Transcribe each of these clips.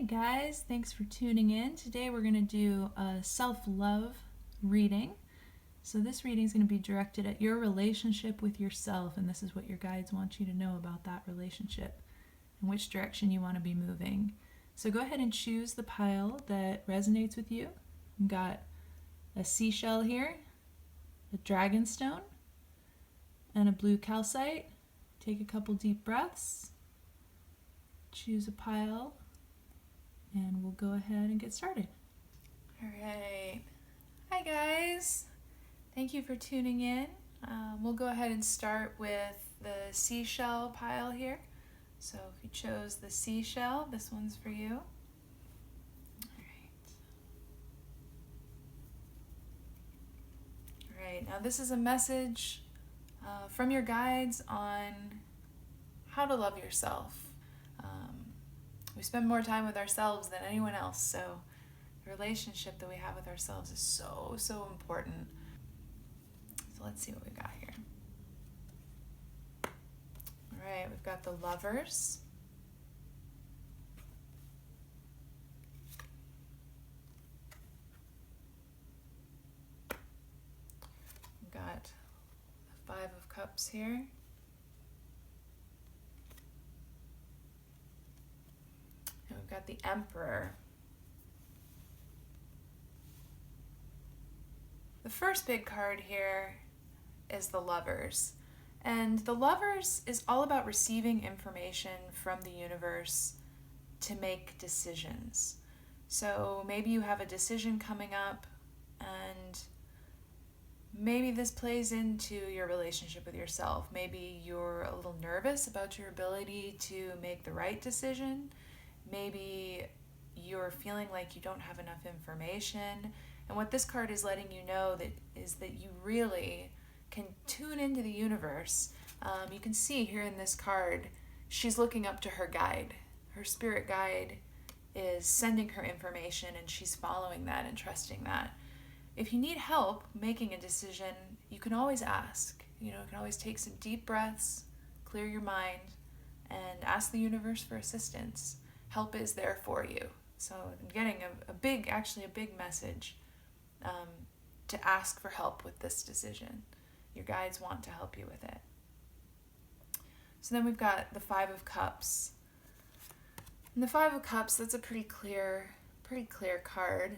Hey guys, thanks for tuning in. Today we're going to do a self-love reading. So this reading is going to be directed at your relationship with yourself, and this is what your guides want you to know about that relationship and which direction you want to be moving. So go ahead and choose the pile that resonates with you. We've got a seashell here, a dragonstone, and a blue calcite. Take a couple deep breaths, choose a pile, and we'll go ahead and get started. All right. Hi guys. Thank you for tuning in. We'll go ahead and start with the seashell pile here. So if you chose the seashell, this one's for you. All right. Now this is a message from your guides on how to love yourself. We spend more time with ourselves than anyone else, so the relationship that we have with ourselves is so important. So let's see what we got here. All right, we've got the Lovers. We've got the Five of Cups here. And we've got the Emperor. The first big card here is the Lovers. And the Lovers is all about receiving information from the universe to make decisions. So maybe you have a decision coming up, and maybe this plays into your relationship with yourself. Maybe you're a little nervous about your ability to make the right decision. Maybe you're feeling like you don't have enough information. And what this card is letting you know is that you really can tune into the universe. You can see here in this card, she's looking up to her guide. Her spirit guide is sending her information, and she's following that and trusting that. If you need help making a decision, you can always ask. You can always take some deep breaths, clear your mind, and ask the universe for assistance. Help is there for you. So I'm getting a big message to ask for help with this decision. Your guides want to help you with it. So then we've got the Five of Cups. And the Five of Cups, that's a pretty clear card.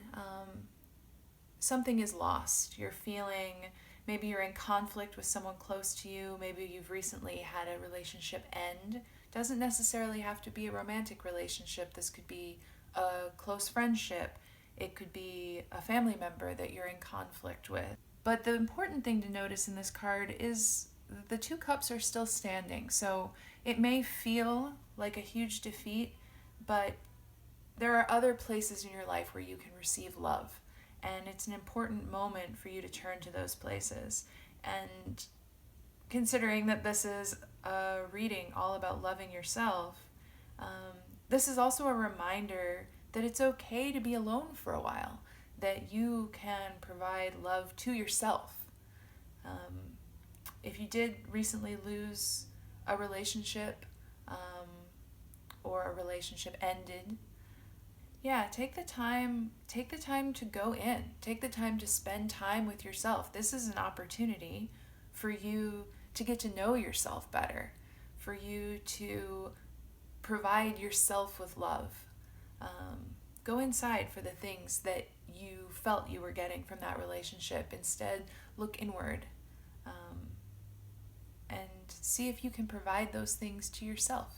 Something is lost. You're feeling, maybe you're in conflict with someone close to you. Maybe you've recently had a relationship end. Doesn't necessarily have to be a romantic relationship. This could be a close friendship. It could be a family member that you're in conflict with. But the important thing to notice in this card is the two cups are still standing. So it may feel like a huge defeat, but there are other places in your life where you can receive love. And it's an important moment for you to turn to those places. And considering that this is a reading all about loving yourself, this is also a reminder that it's okay to be alone for a while, that you can provide love to yourself. If you did recently lose a relationship, or a relationship ended, take the time to go in. Take the time to spend time with yourself. This is an opportunity for you to get to know yourself better, for you to provide yourself with love. Go inside for the things that you felt you were getting from that relationship. Instead, look inward, and see if you can provide those things to yourself.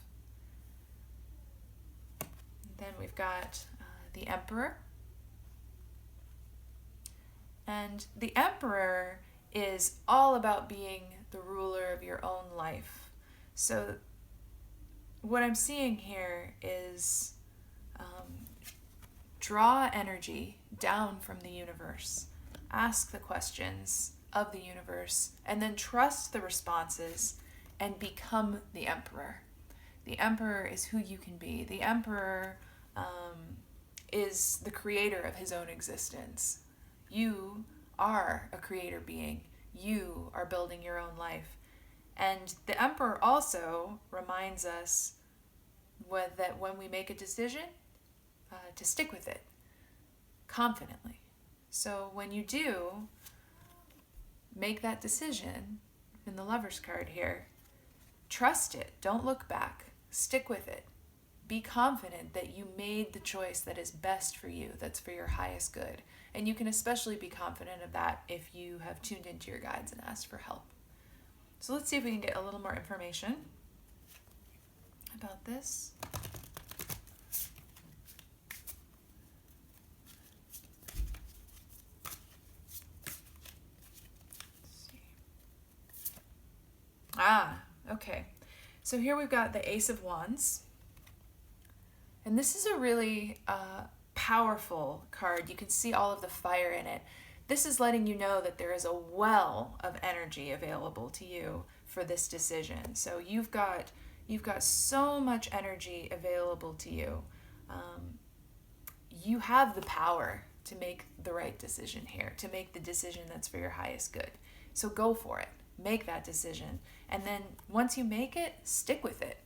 Then we've got the Emperor. And the Emperor is all about being the ruler of your own life. So what I'm seeing here is draw energy down from the universe. Ask the questions of the universe, and then trust the responses and become the Emperor. The Emperor is who you can be. The Emperor is the creator of his own existence. You are a creator being. You are building your own life. And the Emperor also reminds us that when we make a decision, to stick with it confidently. So when you do make that decision in the Lover's card here, trust it. Don't look back. Stick with it. Be confident that you made the choice that is best for you, that's for your highest good. And you can especially be confident of that if you have tuned into your guides and asked for help. So let's see if we can get a little more information about this. Okay. So here we've got the Ace of Wands. And this is a really powerful card. You can see all of the fire in it. This is letting you know that there is a well of energy available to you for this decision. So you've got so much energy available to you. You have the power to make the right decision here, to make the decision that's for your highest good. So go for it. Make that decision. And then once you make it, stick with it.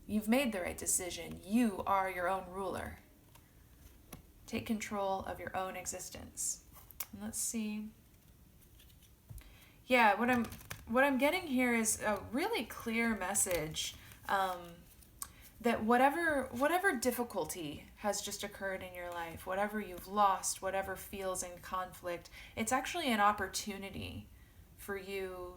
You've made the right decision. You are your own ruler. Take control of your own existence. And let's see. Yeah, what I'm getting here is a really clear message that whatever difficulty has just occurred in your life, whatever you've lost, whatever feels in conflict, it's actually an opportunity for you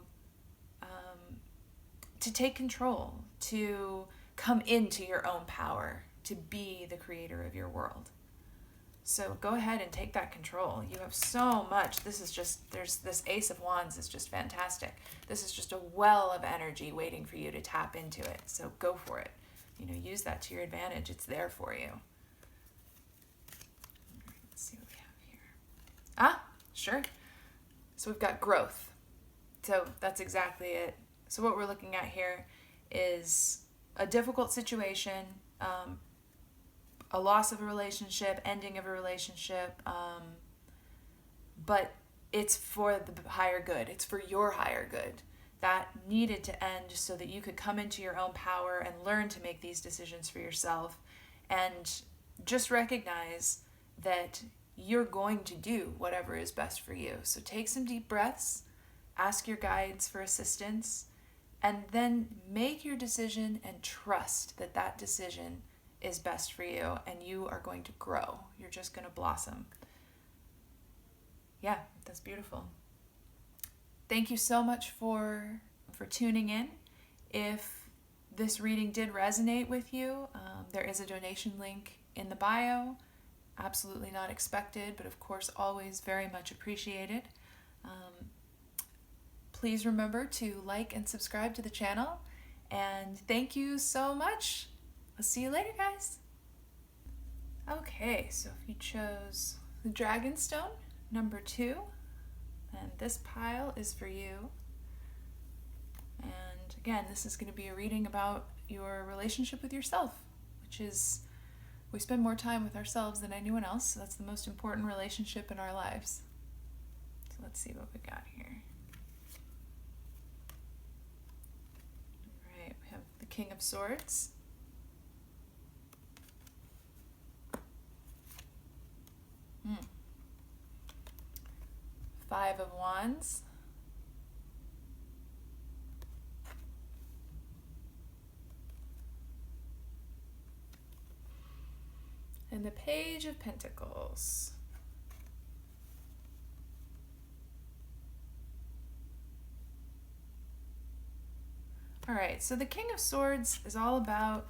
to take control, to come into your own power, to be the creator of your world. So go ahead and take that control. You have so much. There's this Ace of Wands is just fantastic. This is just a well of energy waiting for you to tap into it. So go for it. Use that to your advantage. It's there for you. Let's see what we have here. Sure. So we've got growth. So that's exactly it. So what we're looking at here is a difficult situation, a loss of a relationship, ending of a relationship, but it's for the higher good. It's for your higher good. That needed to end so that you could come into your own power and learn to make these decisions for yourself, and just recognize that you're going to do whatever is best for you. So take some deep breaths, ask your guides for assistance, and then make your decision and trust that that decision is best for you, and you are going to grow. You're just going to blossom. Yeah, that's beautiful. Thank you so much for tuning in. If this reading did resonate with you, there is a donation link in the bio. Absolutely not expected, but of course always very much appreciated. Please remember to like and subscribe to the channel, and thank you so much. I'll see you later, guys. Okay, so if you chose the Dragonstone, number 2, and this pile is for you. And again, this is going to be a reading about your relationship with yourself, which is, we spend more time with ourselves than anyone else, so that's the most important relationship in our lives. So let's see what we got here. All right, we have the King of Swords. Five of Wands. And the Page of Pentacles. All right, so the King of Swords is all about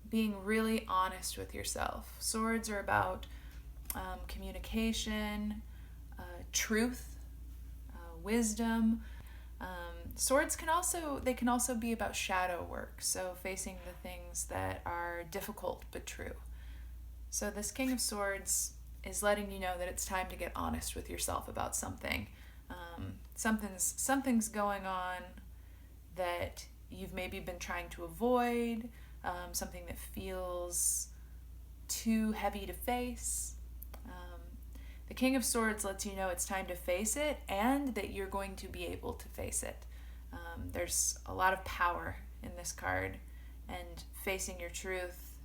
being really honest with yourself. Swords are about communication, truth, wisdom. Swords can also be about shadow work, so facing the things that are difficult but true. So this King of Swords is letting you know that it's time to get honest with yourself about something. Something's going on that you've maybe been trying to avoid, something that feels too heavy to face. The King of Swords lets you know it's time to face it, and that you're going to be able to face it. There's a lot of power in this card, and facing your truth,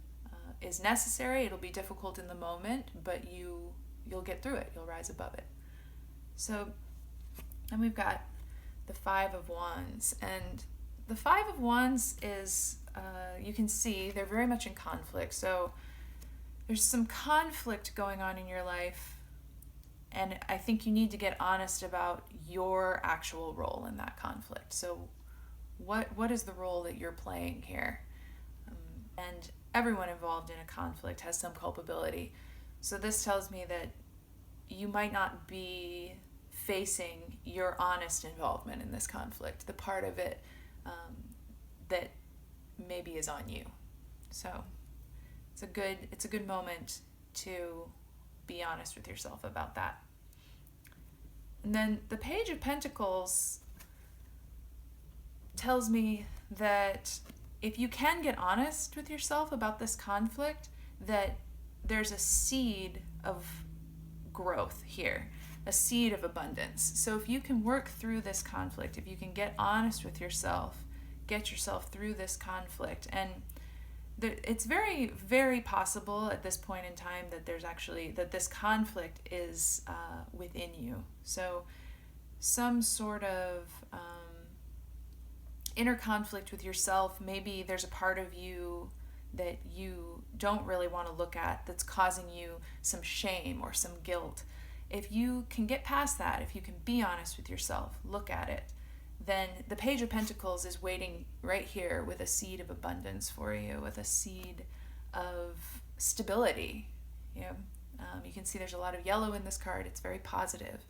is necessary. It'll be difficult in the moment, but you'll get through it. You'll rise above it. So then we've got the Five of Wands. And the Five of Wands is, you can see, they're very much in conflict. So there's some conflict going on in your life, and I think you need to get honest about your actual role in that conflict. So what is the role that you're playing here? And everyone involved in a conflict has some culpability. So this tells me that you might not be facing your honest involvement in this conflict, the part of it that maybe is on you. So it's a good moment to be honest with yourself about that. And then the Page of Pentacles tells me that if you can get honest with yourself about this conflict, that there's a seed of growth here, a seed of abundance. So if you can work through this conflict, if you can get honest with yourself, get yourself through this conflict, and it's very, very possible at this point in time that that this conflict is within you. So some sort of inner conflict with yourself. Maybe there's a part of you that you don't really want to look at that's causing you some shame or some guilt. If you can get past that, if you can be honest with yourself, look at it, then the Page of Pentacles is waiting right here with a seed of abundance for you, with a seed of stability. You can see there's a lot of yellow in this card. It's very positive.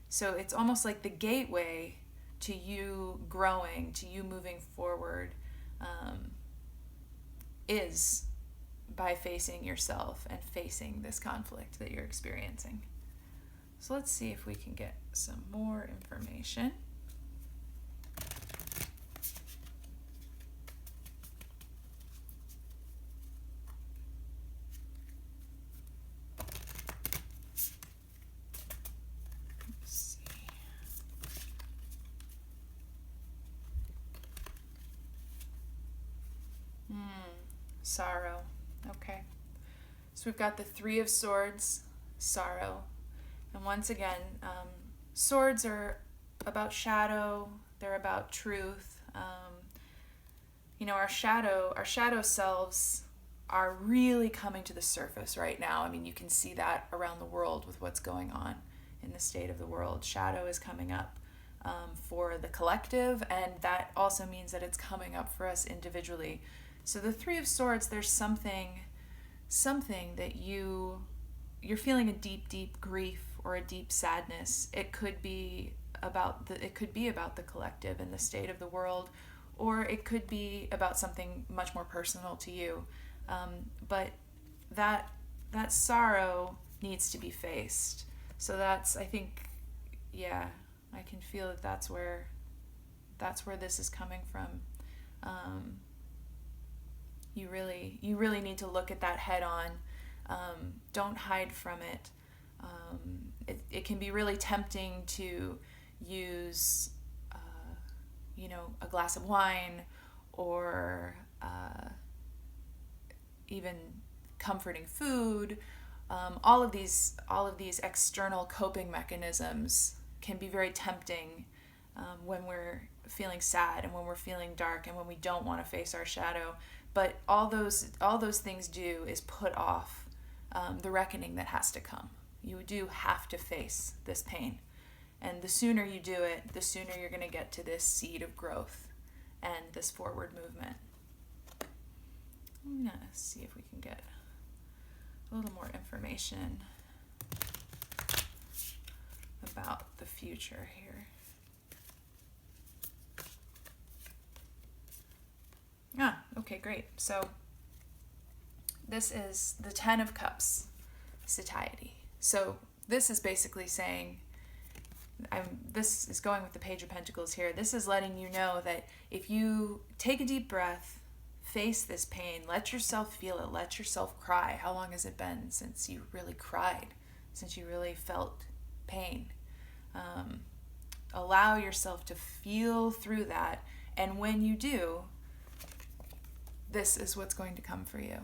So it's almost like the gateway to you growing, to you moving forward, is by facing yourself and facing this conflict that you're experiencing. So let's see if we can get some more information. Sorrow. Okay. So we've got the Three of Swords, sorrow. And once again, swords are about shadow. They're about truth. Our shadow selves are really coming to the surface right now. I mean, you can see that around the world with what's going on in the state of the world. Shadow is coming up for the collective, and that also means that it's coming up for us individually. So the Three of Swords, there's something that you're feeling a deep, deep grief or a deep sadness. It could be about the collective and the state of the world, or it could be about something much more personal to you. But that sorrow needs to be faced. So that's, I think, yeah, I can feel that that's where this is coming from. You really need to look at that head on. Don't hide from it. It can be really tempting to use, a glass of wine or even comforting food. All of these external coping mechanisms can be very tempting when we're feeling sad and when we're feeling dark and when we don't want to face our shadow. But all those things do is put off the reckoning that has to come. You do have to face this pain. And the sooner you do it, the sooner you're going to get to this seed of growth and this forward movement. I'm going to see if we can get a little more information about the future here. Okay, great. So this is the Ten of Cups, satiety. So this is basically saying, this is going with the Page of Pentacles here. This is letting you know that if you take a deep breath, face this pain, let yourself feel it, let yourself cry. How long has it been since you really cried, since you really felt pain? Allow yourself to feel through that, and when you do, this is what's going to come for you.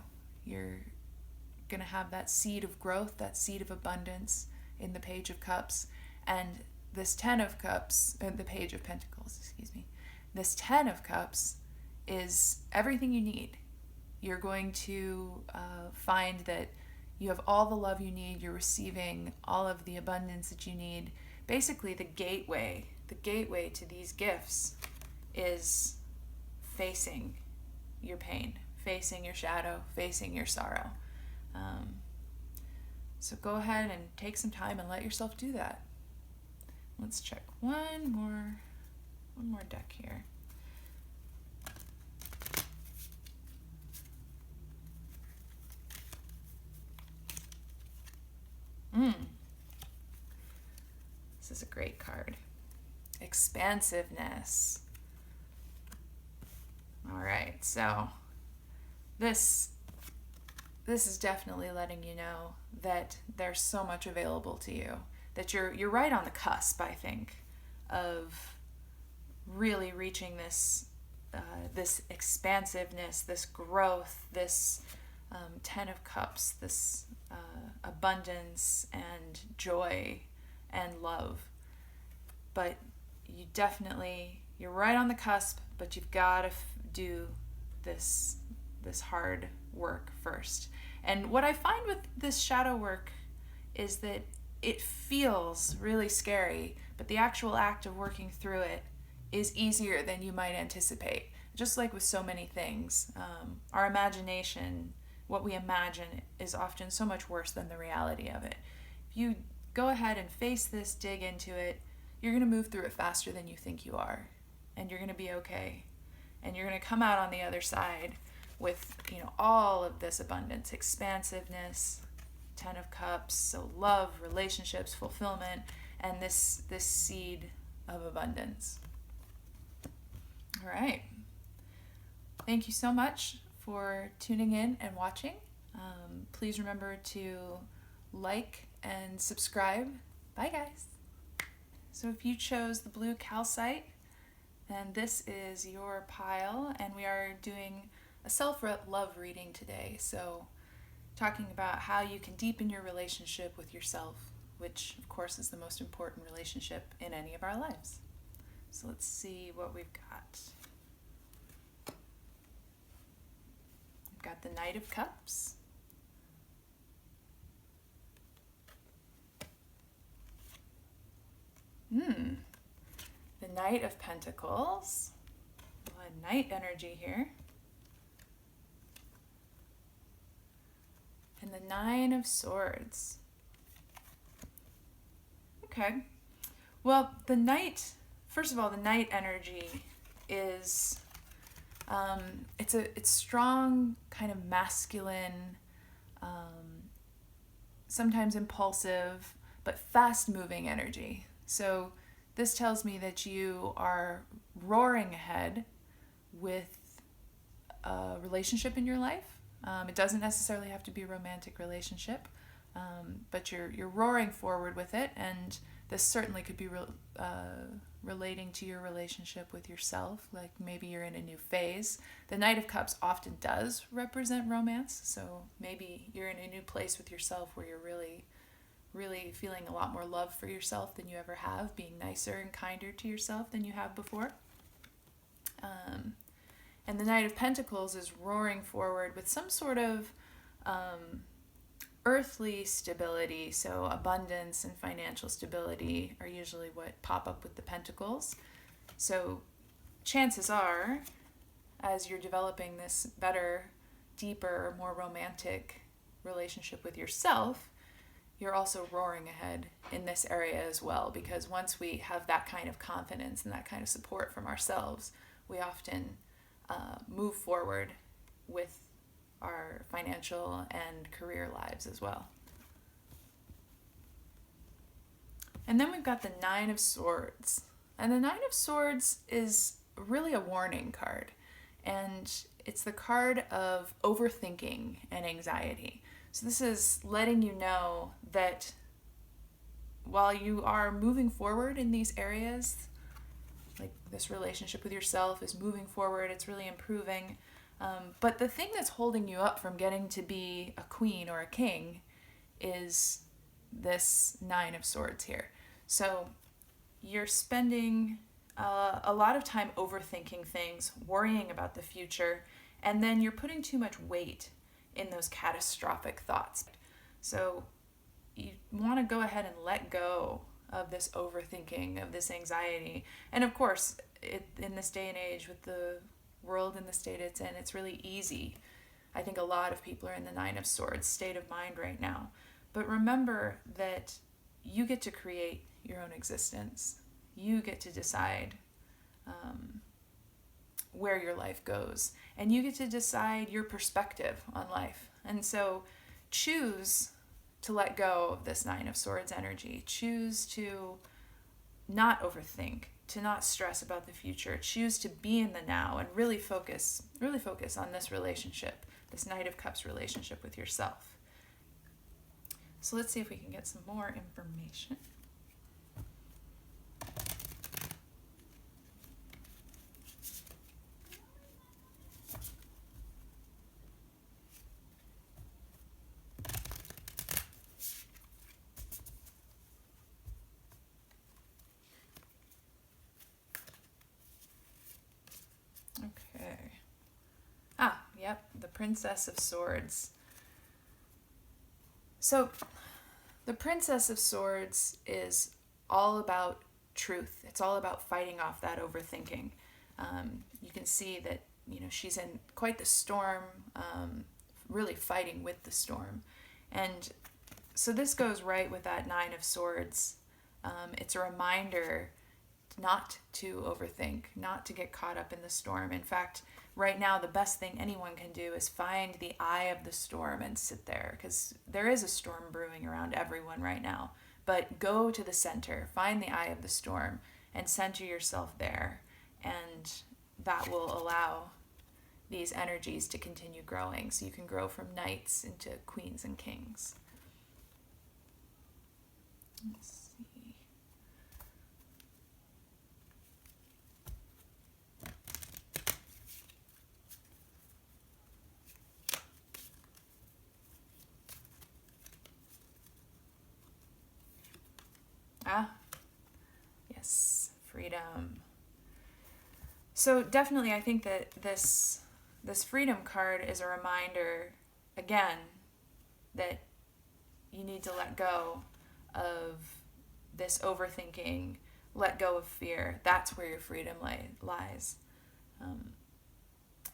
You're going to have that seed of growth, that seed of abundance in the Page of Cups. And this Ten of Cups, the Page of Pentacles, excuse me. This Ten of Cups is everything you need. You're going to find that you have all the love you need. You're receiving all of the abundance that you need. Basically, the gateway to these gifts is facing your pain, facing your shadow, facing your sorrow. So go ahead and take some time and let yourself do that. Let's check one more deck here. This is a great card. Expansiveness. All right, so this is definitely letting you know that there's so much available to you, that you're right on the cusp, I think, of really reaching this this expansiveness, this growth, this Ten of Cups, this abundance and joy and love. But you're right on the cusp, but you've got to do this hard work first. And what I find with this shadow work is that it feels really scary, but the actual act of working through it is easier than you might anticipate. Just like with so many things, our imagination, what we imagine, is often so much worse than the reality of it. If you go ahead and face this, dig into it, you're going to move through it faster than you think you are, and you're going to be okay. And you're going to come out on the other side with, all of this abundance, expansiveness, Ten of Cups, so love, relationships, fulfillment, and this seed of abundance. All right. Thank you so much for tuning in and watching. Please remember to like and subscribe. Bye, guys. So if you chose the blue calcite, then this is your pile, and we are doing a self-love reading today. So talking about how you can deepen your relationship with yourself, which of course is the most important relationship in any of our lives. So let's see what we've got. We've got the Knight of Cups. The Knight of Pentacles. A Knight energy here. And the Nine of Swords. Okay. Well, the Knight, first of all, the Knight energy is, it's strong, kind of masculine, sometimes impulsive, but fast-moving energy. So this tells me that you are roaring ahead with a relationship in your life. It doesn't necessarily have to be a romantic relationship, but you're roaring forward with it, and this certainly could be relating to your relationship with yourself, like maybe you're in a new phase. The Knight of Cups often does represent romance, so maybe you're in a new place with yourself where you're really feeling a lot more love for yourself than you ever have, being nicer and kinder to yourself than you have before. And the Knight of Pentacles is roaring forward with some sort of earthly stability. So abundance and financial stability are usually what pop up with the Pentacles. So chances are, as you're developing this better, deeper, more romantic relationship with yourself, you're also roaring ahead in this area as well, because once we have that kind of confidence and that kind of support from ourselves, we often move forward with our financial and career lives as well. And then we've got the Nine of Swords. And the Nine of Swords is really a warning card. And it's the card of overthinking and anxiety. So this is letting you know that while you are moving forward in these areas, like this relationship with yourself is moving forward, it's really improving, But the thing that's holding you up from getting to be a queen or a king is this Nine of Swords here. So you're spending a lot of time overthinking things, worrying about the future, and then you're putting too much weight in those catastrophic thoughts. So you want to go ahead and let go of this overthinking, of this anxiety. And of course, in this day and age, with the world and the state it's in, it's really easy. I think a lot of people are in the Nine of Swords state of mind right now. But remember that you get to create your own existence. You get to decide where your life goes. And you get to decide your perspective on life. And so choose to let go of this Nine of Swords energy. Choose to not overthink, to not stress about the future. Choose to be in the now and really focus on this relationship, this Knight of Cups relationship with yourself. So let's see if we can get some more information. Okay. Yep, the Princess of Swords. So, the Princess of Swords is all about truth. It's all about fighting off that overthinking. You can see that, she's in quite the storm, really fighting with the storm. And so this goes right with that Nine of Swords. It's a reminder not to overthink, not to get caught up in the storm. In fact, right now, the best thing anyone can do is find the eye of the storm and sit there, because there is a storm brewing around everyone right now. But go to the center, find the eye of the storm, and center yourself there. And that will allow these energies to continue growing, so you can grow from knights into queens and kings. Let's see. Yes, freedom. So definitely I think that this freedom card is a reminder, again, that you need to let go of this overthinking, let go of fear. That's where your freedom lies.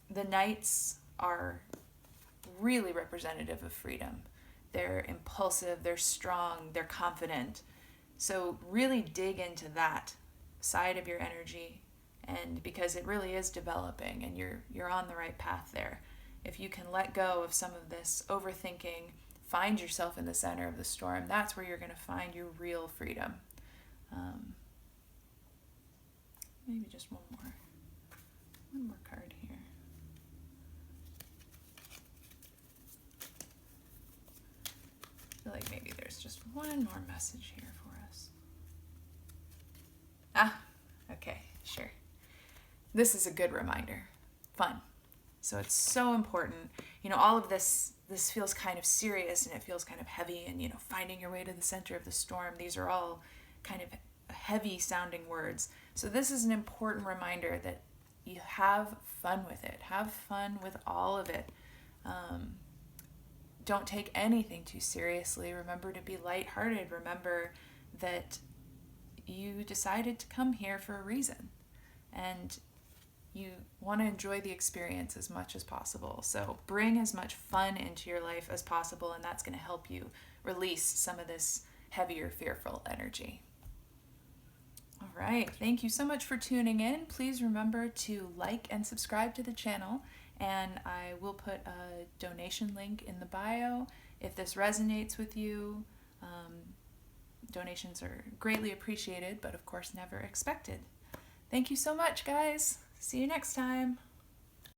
The knights are really representative of freedom. They're impulsive, they're strong, they're confident. So really dig into that side of your energy, and because it really is developing and you're on the right path there. If you can let go of some of this overthinking, find yourself in the center of the storm, that's where you're going to find your real freedom. Maybe just one more card here. I feel like maybe there's just one more message here for us. Okay, sure. This is a good reminder. Fun. So it's so important. All of this feels kind of serious and it feels kind of heavy, and, finding your way to the center of the storm. These are all kind of heavy sounding words. So this is an important reminder that you have fun with it. Have fun with all of it. Don't take anything too seriously. Remember to be lighthearted. Remember that you decided to come here for a reason, and you want to enjoy the experience as much as possible. So bring as much fun into your life as possible, and that's going to help you release some of this heavier, fearful energy. All right. Thank you so much for tuning in. Please remember to like and subscribe to the channel, and I will put a donation link in the bio if this resonates with you. Donations are greatly appreciated, but of course never expected. Thank you so much, guys. See you next time.